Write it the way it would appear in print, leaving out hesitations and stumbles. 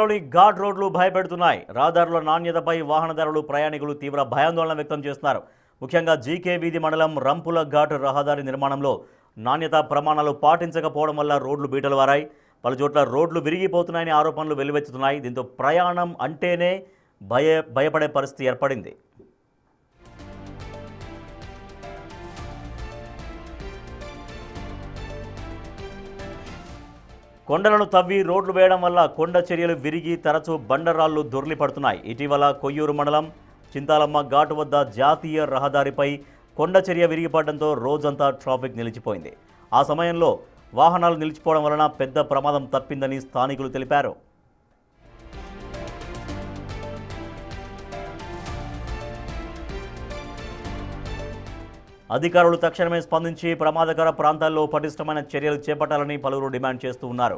జిల్లాలోని ఘాట్ రోడ్లు భయపెడుతున్నాయి. రహదారుల నాణ్యతపై వాహనదారులు, ప్రయాణికులు తీవ్ర భయాందోళన వ్యక్తం చేస్తున్నారు. ముఖ్యంగా జీకే వీధి మండలం రంపుల ఘాట్ రహదారి నిర్మాణంలో నాణ్యతా ప్రమాణాలు పాటించకపోవడం వల్ల రోడ్లు బీటలు వారాయి. పలుచోట్ల రోడ్లు విరిగిపోతున్నాయని ఆరోపణలు వెల్లువెత్తుతున్నాయి. దీంతో ప్రయాణం అంటేనే భయపడే పరిస్థితి ఏర్పడింది. కొండలను తవ్వి రోడ్లు వేయడం వల్ల కొండ చర్యలు విరిగి తరచూ బండరాళ్లు దొర్లి పడుతున్నాయి. ఇటీవల కొయ్యూరు మండలం చింతాలమ్మ ఘాటు వద్ద జాతీయ రహదారిపై కొండ చర్య విరిగిపడడంతో రోజంతా ట్రాఫిక్ నిలిచిపోయింది. ఆ సమయంలో వాహనాలు నిలిచిపోవడం వలన పెద్ద ప్రమాదం తప్పిందని స్థానికులు తెలిపారు. అధికారులు తక్షణమే స్పందించి ప్రమాదకర ప్రాంతాల్లో పటిష్టమైన చర్యలు చేపట్టాలని పలువురు డిమాండ్ చేస్తూ ఉన్నారు.